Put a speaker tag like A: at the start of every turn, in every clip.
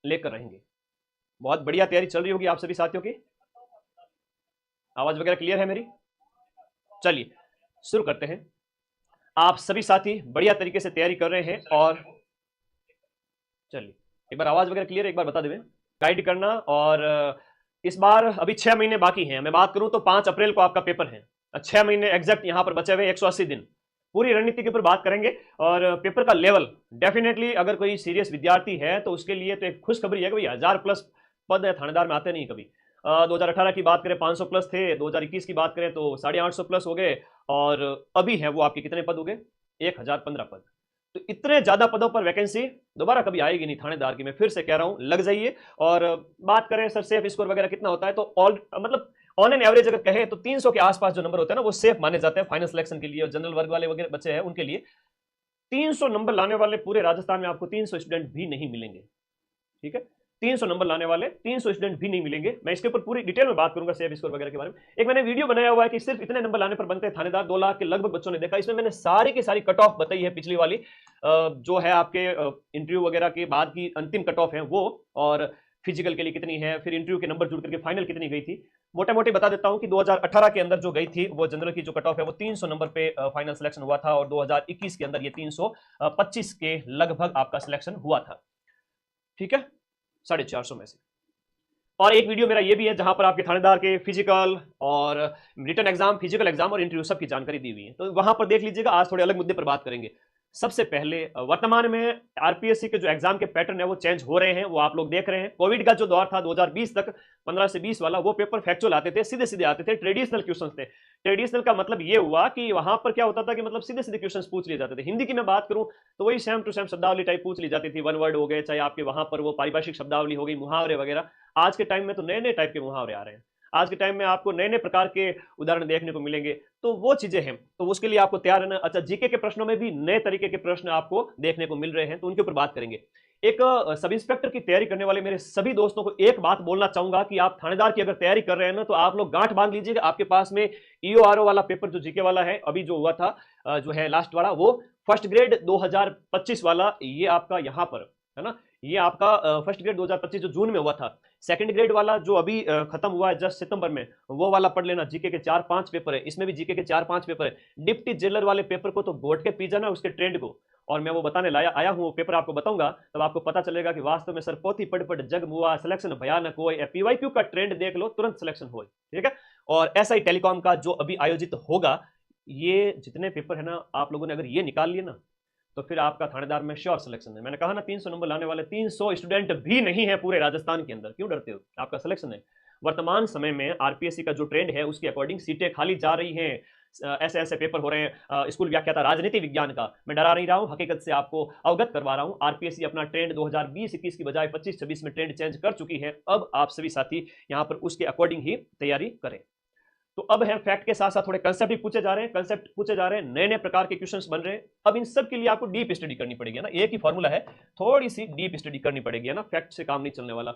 A: लेकर रहेंगे। बहुत बढ़िया तैयारी चल रही होगी आप सभी साथियों की। आवाज वगैरह क्लियर है मेरी? चलिए शुरू करते हैं। आप सभी साथी बढ़िया तरीके से तैयारी कर रहे हैं और चलिए एक बार आवाज वगैरह क्लियर, एक बार बता दें गाइड करना। और इस बार अभी 6 महीने बाकी हैं। मैं बात करूं तो 5 अप्रैल को आपका पेपर है। 6 महीने एग्जैक्ट यहां पर बचे हुए 180 दिन। पूरी रणनीति के ऊपर बात करेंगे और पेपर का लेवल डेफिनेटली अगर कोई सीरियस विद्यार्थी है तो उसके लिए तो एक खुशखबरी है कि भाई 1000+ पद है थानेदार में, आते नहीं कभी। 2018 की बात करें 500+ थे, 2021 की बात करें तो 850+ हो गए, और अभी है वो आपके कितने पद हो गए? 1015 पद। तो इतने ज्यादा पदों पर वैकेंसी दोबारा कभी आएगी नहीं थानेदार की। मैं फिर से कह रहा हूं, लग जाइए। और बात करें सर सेफ स्कोर वगैरह कितना होता है, तो ऑल मतलब ऑन एन एवरेज अगर कहें तो 300 के आसपास जो नंबर होते हैं ना वो सेफ माने जाते हैं फाइनल सिलेक्शन के लिए। और जनरल वर्ग वाले वगैरह बच्चे हैं उनके लिए 300 नंबर लाने वाले पूरे राजस्थान में आपको 300 स्टूडेंट भी नहीं मिलेंगे। ठीक है, 300 नंबर लाने वाले 300 स्टूडेंट भी नहीं मिलेंगे। मैं इसके ऊपर पूरी डिटेल में बात करूंगा सेफ स्कोर वगैरह के बारे में। एक मैंने वीडियो बनाया हुआ है कि सिर्फ इतने नंबर लाने पर बनते हैं थानेदार, 2 लाख के लगभग बच्चों ने देखा। इसमें मैंने सारी की सारी कट ऑफ बताई है, पिछली वाली जो है आपके इंटरव्यू वगैरह के बाद की अंतिम कट ऑफ है वो, और फिजिकल के लिए कितनी है, फिर इंटरव्यू के नंबर जुड़ करके फाइनल कितनी गई थी। मोटा मोटी बता देता हूं कि 2018 के अंदर जो गई थी वो जनरल की जो कट ऑफ है वो 300 नंबर पे फाइनल सिलेक्शन हुआ था, और 2021 के अंदर ये 325 के लगभग आपका सिलेक्शन हुआ था। ठीक है, 450 में से। और एक वीडियो मेरा ये भी है जहां पर आपके थानेदार के फिजिकल और रिटन एग्जाम, फिजिकल एग्जाम और इंटरव्यू सब की जानकारी दी हुई है, तो वहां पर देख लीजिएगा। आज थोड़े अलग मुद्दे पर बात करेंगे। सबसे पहले वर्तमान में आरपीएससी के जो एग्जाम के पैटर्न है वो चेंज हो रहे हैं, वो आप लोग देख रहे हैं। कोविड का जो दौर था 2020 तक, 15 से 20 वाला, वो पेपर फैक्चुअल आते थे, सीधे सीधे आते थे, ट्रेडिशनल क्वेश्चन थे। ट्रेडिशनल का मतलब ये हुआ कि वहां पर क्या होता था कि मतलब सीधे सीधे क्वेश्चन पूछ लिए जाते थे। हिंदी की मैं बात करूं तो वही सेम टू सेम शब्दावली टाइप पूछ ली जाती थी, वन वर्ड हो गए, चाहे आपके वहां पर वो पारिभाषिक शब्दावली हो गई, मुहावरे वगैरह। आज के टाइम में तो नए नए टाइप के मुहावरे आ रहे हैं। आज के टाइम में आपको नए नए प्रकार के उदाहरण देखने को मिलेंगे। तो वो चीजें हैं, तो उसके लिए आपको तैयार रहना। अच्छा, जीके के प्रश्नों में भी नए तरीके के प्रश्न आपको देखने को मिल रहे हैं, तो उनके ऊपर बात करेंगे। एक सब इंस्पेक्टर की तैयारी करने वाले मेरे सभी दोस्तों को एक बात बोलना चाहूंगा कि आप थानेदार की अगर तैयारी कर रहे हैं ना, तो आप लोग गांठ बांध लीजिएगा। आपके पास में ईओआरओ वाला पेपर जो जीके वाला है अभी जो हुआ था, जो है लास्ट वाला, वो फर्स्ट ग्रेड 2025 वाला, ये आपका यहां पर है ना, ये आपका फर्स्ट ग्रेड 2025 जो जून में हुआ था। सेकंड ग्रेड वाला जो अभी खत्म हुआ है जस्ट सितंबर में, वो वाला पढ़ लेना। जीके के 4-5 पेपर है, इसमें भी जीके के 4-5 पेपर है। डिप्टी जेलर वाले पेपर को तो घोट के पी जाना उसके ट्रेंड को। और मैं वो बताने लाया आया हूँ, वो पेपर आपको बताऊंगा, तब आपको पता चलेगा कि वास्तव में सर पोथी पढ़ पढ़ जग मुआ, सिलेक्शन भयानक हो, या पीवाईक्यू का ट्रेंड देख लो, तुरंत सिलेक्शन हो। ठीक है, और एसआई टेलीकॉम का जो अभी आयोजित होगा, ये जितने पेपर है ना, आप लोगों ने अगर ये निकाल लिए ना, तो फिर आपका थानेदार में श्योर सिलेक्शन है। मैंने कहा ना 300 नंबर लाने वाले 300 स्टूडेंट भी नहीं है पूरे राजस्थान के अंदर, क्यों डरते हो? आपका सिलेक्शन है। वर्तमान समय में आरपीएससी का जो ट्रेंड है उसके अकॉर्डिंग सीटें खाली जा रही हैं। ऐसे ऐसे पेपर हो रहे हैं। स्कूल व्याख्याता राजनीति विज्ञान का, मैं डरा नहीं रहा हूं, हकीकत से आपको अवगत करवा रहा हूं। आरपीएससी अपना ट्रेंड 2020-21 की बजाय 25-26 में ट्रेंड चेंज कर चुकी है। अब आप सभी साथी यहां पर उसके अकॉर्डिंग ही तैयारी करें। तो अब है फैक्ट के साथ साथ थोड़े कंसेप्ट भी पूछे जा रहे हैं, कंसेप्ट पूछे जा रहे हैं, नए नए प्रकार के क्वेश्चंस बन रहे हैं। अब इन सब के लिए आपको डीप स्टडी करनी पड़ेगी ना, एक ही फॉर्मूला है, थोड़ी सी डीप स्टडी करनी पड़ेगी, है ना, फैक्ट से काम नहीं चलने वाला।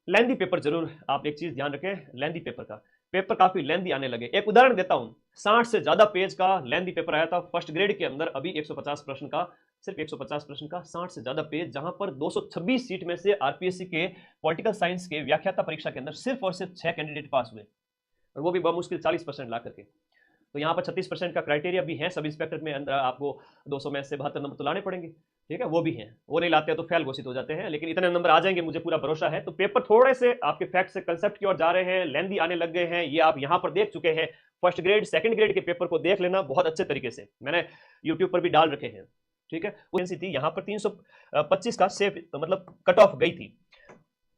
A: लेंदी पेपर जरूर आप एक चीज ध्यान रखें, लेंदी पेपर का, पेपर काफी लेंदी आने लगे। एक उदाहरण देता हूं, 60 से ज्यादा पेज का लेंदी पेपर आया था फर्स्ट ग्रेड के अंदर, अभी 150 प्रश्न का, सिर्फ 150 प्रश्न का 60 से ज्यादा पेज, जहां पर 226 सीट में से आरपीएससी के पॉलिटिकल साइंस के व्याख्याता परीक्षा के अंदर सिर्फ और सिर्फ 6 कैंडिडेट पास हुए, और वो भी बमुश्किल 40% ला करके। तो यहाँ पर 36% का क्राइटेरिया भी है सब इंस्पेक्टर में, अंदर आपको 200 में से 72 नंबर तो लाने पड़ेंगे। ठीक है, वो भी हैं, वो नहीं लाते हैं तो फेल घोषित हो जाते हैं, लेकिन इतने नंबर आ जाएंगे, मुझे पूरा भरोसा है। तो पेपर थोड़े से आपके फैक्ट से कंसेप्ट की ओर जा रहे हैं, लेंदी आने लग गए हैं, ये आप यहाँ पर देख चुके हैं। फर्स्ट ग्रेड सेकंड ग्रेड के पेपर को देख लेना बहुत अच्छे तरीके से, मैंने यूट्यूब पर भी डाल रखे हैं। ठीक है, थी यहाँ पर 325 का सेफ मतलब कट ऑफ गई थी।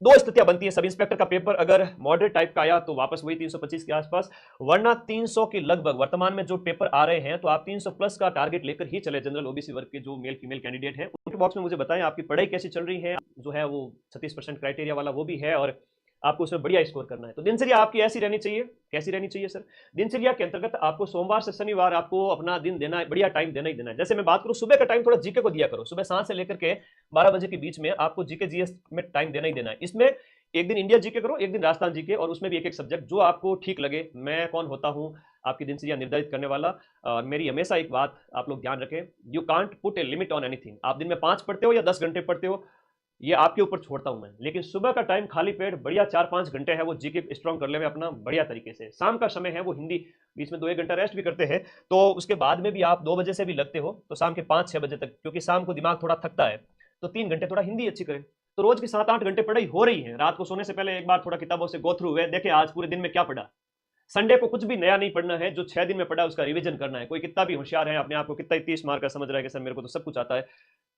A: दो स्थितियां बनती है, सब इंस्पेक्टर का पेपर अगर मॉडरेट टाइप का आया तो वापस वही 325 के आसपास, वरना 300 के लगभग वर्तमान में जो पेपर आ रहे हैं, तो आप 300+ का टारगेट लेकर ही चले। जनरल ओबीसी वर्ग के जो मेल फीमेल कैंडिडेट हैं उनके बॉक्स में मुझे बताएं आपकी पढ़ाई कैसी चल रही है। जो है वो 36% क्राइटेरिया वाला वो भी है, और आपको उसमें बढ़िया स्कोर करना है। तो दिनचर्या आपकी ऐसी रहनी चाहिए, कैसी रहनी चाहिए सर? दिनचर्या के अंतर्गत आपको सोमवार से शनिवार आपको अपना दिन देना है, बढ़िया टाइम देना ही देना है। जैसे मैं बात करूं, सुबह का टाइम थोड़ा जीके को दिया करो, सुबह 7 से लेकर के 12 बजे के बीच में आपको जीके जीएस में टाइम देना ही देना है। इसमें एक दिन इंडिया जीके करो, एक दिन राजस्थान जीके, और उसमें भी एक एक सब्जेक्ट जो आपको ठीक लगे। मैं कौन होता हूं आपकी दिनचर्या निर्धारित करने वाला? और मेरी हमेशा एक बात आप लोग ध्यान रखें, you can't put a limit on anything. आप दिन में 5 पढ़ते हो या 10 घंटे पढ़ते हो, ये आपके ऊपर छोड़ता हूं मैं, लेकिन सुबह का टाइम खाली पेट बढ़िया 4-5 घंटे है वो जीके स्ट्रॉन्ग कर ले अपना बढ़िया तरीके से। शाम का समय है वो हिंदी, बीच में 2-1 घंटा रेस्ट भी करते हैं, तो उसके बाद में भी आप 2 बजे से भी लगते हो तो शाम के 5-6 बजे तक, क्योंकि शाम को दिमाग थोड़ा थकता है, तो 3 घंटे थोड़ा हिंदी अच्छी करें। तो रोज की 7-8 घंटे पढ़ाई हो रही है, रात को सोने से पहले एक बार थोड़ा किताबों से गो थ्रू हुए, देखे आज पूरे दिन में क्या पढ़ा। संडे को कुछ भी नया नहीं पढ़ना है, जो 6 दिन में पढ़ा उसका रिवीजन करना है। कोई कितना भी होशियार है, अपने आप को कितना 30 मार्क का समझ रहा है कि सर मेरे को तो सब कुछ आता है,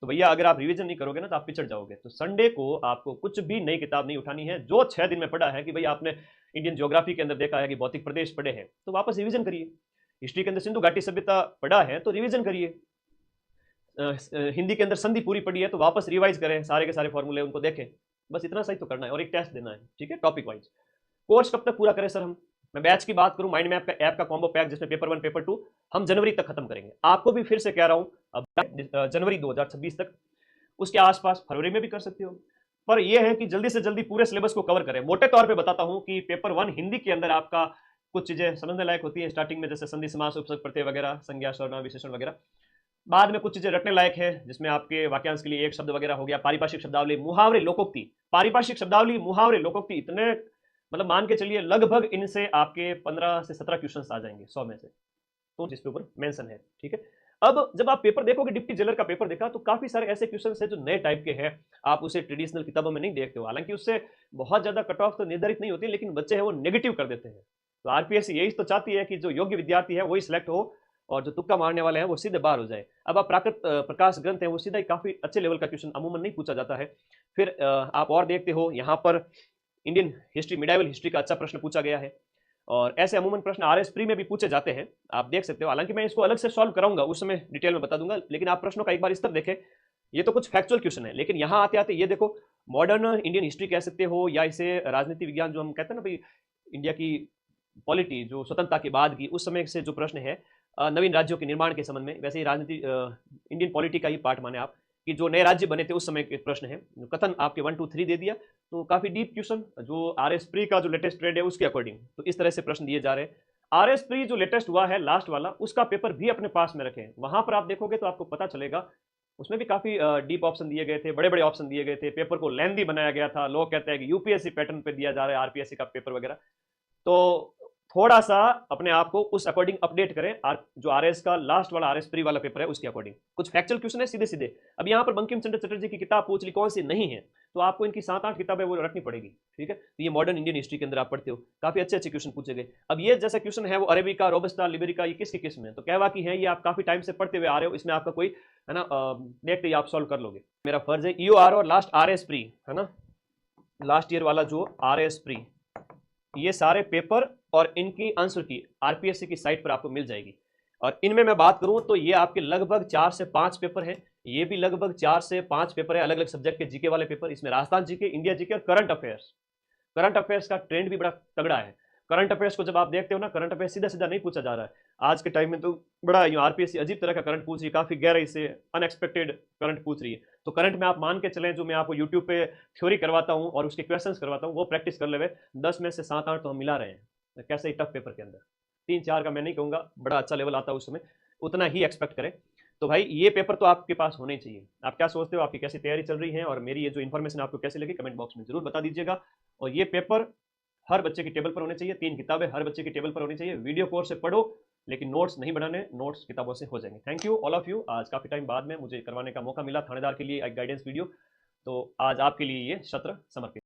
A: तो भैया अगर आप रिवीजन नहीं करोगे ना तो आप पिछड़ जाओगे। तो संडे को आपको कुछ भी नई किताब नहीं उठानी है, जो 6 दिन में पढ़ा है कि भाई आपने इंडियन ज्योग्राफी के अंदर देखा है कि भौतिक प्रदेश पढ़े हैं तो वापस रिवीजन करिए। हिस्ट्री के अंदर सिंधु घाटी सभ्यता पढ़ा है तो रिवीजन करिए। हिंदी के अंदर संधि पूरी पढ़ी है तो वापस रिवाइज करें, सारे के सारे फॉर्मूले उनको देखें। बस इतना सही तो करना है और एक टेस्ट देना है, ठीक है, टॉपिक वाइज। कोर्स कब तक पूरा करें सर हम? मैं बैच की बात करूं, माइंड मैप का ऐप का कॉम्बो पैक जिसमें पेपर 1 पेपर 2 हम जनवरी तक खत्म करेंगे। आपको भी फिर से कह रहा हूं, अब जनवरी 2026 तक, उसके आसपास फरवरी में भी कर सकते हो, पर यह है कि जल्दी से जल्दी पूरे सिलेबस को कवर करें। मोटे तौर पे बताता हूं कि पेपर 1 हिंदी के अंदर आपका कुछ चीजें समझने लायक होती है स्टार्टिंग में, जैसे संधि समास उपसर्ग प्रत्यय वगैरह, संज्ञा सर्वनाम विशेषण वगैरह। बाद में कुछ चीजें रटने लायक है जिसमें आपके वाक्यांश के लिए एक शब्द वगैरह हो गया, पारिभाषिक शब्दावली, मुहावरे, लोकोक्ति। पारिभाषिक शब्दावली, मुहावरे, लोकोक्ति इतने, मतलब मान के चलिए लगभग इनसे आपके 15 से 17 क्वेश्चंस आ जाएंगे 100 में से, तो जिसके ऊपर मेंशन है, ठीक है। अब जब आप पेपर देखोगे, डिप्टी जेलर का पेपर देखा, तो काफी सारे ऐसे क्वेश्चंस हैं जो नए टाइप के हैं, आप उसे ट्रेडिशनल किताबों में नहीं देखते हो। हालांकि उससे बहुत ज्यादा कट ऑफ तो निर्धारित नहीं होती, लेकिन बच्चे हैं वो नेगेटिव कर देते हैं। तो आरपीएससी यही तो चाहती है कि जो योग्य विद्यार्थी है वही सिलेक्ट हो और जो तुक्का मारने वाले हैं वो सीधे बाहर हो जाए। अब आप प्राकृत प्रकाश ग्रंथ है वो सीधा ही काफी अच्छे लेवल का क्वेश्चन अमूमन नहीं पूछा जाता है। फिर आप और देखते हो यहाँ पर इंडियन हिस्ट्री, मिडाइवल हिस्ट्री का अच्छा प्रश्न पूछा गया है, और ऐसे अमूमन प्रश्न आरएस प्री में भी पूछे जाते हैं, आप देख सकते हो। हालांकि मैं इसको अलग से सॉल्व कराऊंगा, उस समय डिटेल में बता दूंगा, लेकिन आप प्रश्नों का एक बार इस तरह देखें। ये तो कुछ फैक्चुअल क्वेश्चन है, लेकिन यहाँ आते आते ये देखो, मॉडर्न इंडियन हिस्ट्री कह सकते हो, या इसे राजनीति विज्ञान जो हम कहते हैं ना भाई, इंडिया की पॉलिटी जो स्वतंत्रता के बाद की उस समय से जो प्रश्न है नवीन राज्यों के निर्माण के संबंध में, वैसे ही राजनीति इंडियन पॉलिटी का ही पार्ट माने आप, कि जो नए राज्य बने थे उस समय के प्रश्न है, कथन आपके 1 2 3 दे दिया, तो काफी डीप क्वेश्चन जो आरएस प्री का जो लेटेस्ट ट्रेंड है उसके अकॉर्डिंग, तो इस तरह से प्रश्न दिए जा रहे हैं। आरएस प्री जो लेटेस्ट हुआ है लास्ट वाला, उसका पेपर भी अपने पास में रखें, वहां पर आप देखोगे तो आपको पता चलेगा, उसमें भी काफी डीप ऑप्शन दिए गए थे, बड़े बड़े ऑप्शन दिए गए थे, पेपर को लेंदी बनाया गया था। लोग कहते हैं कि यूपीएससी पैटर्न पे दिया जा रहा है आरपीएससी का पेपर वगैरह, तो थोड़ा सा अपने आप को उस अकॉर्डिंग अपडेट करें। जो आरएस का लास्ट वाला आरएस प्री वाला पेपर है उसके अकॉर्डिंग कुछ फैक्चुअल क्वेश्चन है सीधे सीधे। अब यहाँ पर बंकिम चंद्र चटर्जी की किताब पूछ ली कौन सी नहीं है, तो आपको इनकी 7-8 किताबें वो रखनी पड़ेगी, ठीक है। तो ये मॉडर्न इंडियन हिस्ट्री के अंदर आप पढ़ते हो, काफी अच्छे अच्छे क्वेश्चन पूछे गए। अब ये जैसा क्वेश्चन है वो अरेबिका, रोबस्टा, लिबेरिका, ये किसकी किस्म है? तो कहवा की है, ये आप काफी टाइम से पढ़ते हुए आ रहे हो, इसमें आपका कोई है ना, देखते ही आप सॉल्व कर लोगे। मेरा फर्ज है ईओआर और लास्ट आरएस प्री है ना, लास्ट ईयर वाला जो आरएस प्री, ये सारे पेपर और इनकी आंसर की आरपीएससी की साइट पर आपको मिल जाएगी। और इनमें मैं बात करूं तो ये आपके लगभग 4 से 5 पेपर हैं, ये भी लगभग 4 से 5 पेपर है, अलग अलग सब्जेक्ट के जीके वाले पेपर। इसमें राजस्थान जीके, इंडिया जीके और करंट अफेयर्स। करंट अफेयर्स का ट्रेंड भी बड़ा तगड़ा है। करंट अफेयर्स को जब आप देखते हो ना, करंट अफेयर्स सीधा सीधा नहीं पूछा जा रहा है आज के टाइम में, तो बड़ा आरपीएससी अजीब तरह का करंट पूछ रही है, काफी गहराई से अनएक्सपेक्टेड करंट पूछ रही है। तो करंट में आप मान के चलें, जो मैं आपको यूट्यूब पे थ्योरी करवाता हूँ और उसके क्वेश्चंस करवाता हूँ वो प्रैक्टिस कर ले, 10 में से 7-8 तो हम मिला रहे हैं, कैसे ही टफ पेपर के अंदर। 3-4 का मैं नहीं कहूँगा, बड़ा अच्छा लेवल आता है उस समय, उतना ही एक्सपेक्ट करें। तो भाई ये पेपर तो आपके पास होने चाहिए। आप क्या सोचते हो, आपकी कैसी तैयारी चल रही है, और मेरी ये जो इन्फॉर्मेशन आपको कैसी लगी कमेंट बॉक्स में जरूर बता दीजिएगा। और ये पेपर हर बच्चे की टेबल पर होने चाहिए, 3 किताबें हर बच्चे की टेबल पर होनी चाहिए। वीडियो कोर्स से पढ़ो, लेकिन नोट्स नहीं बनाने, नोट्स किताबों से हो जाएंगे। Thank you all of you. आज काफी टाइम बाद में मुझे करवाने का मौका मिला थानेदार के लिए एक गाइडेंस वीडियो, तो आज आपके लिए ये सत्र समर्पित।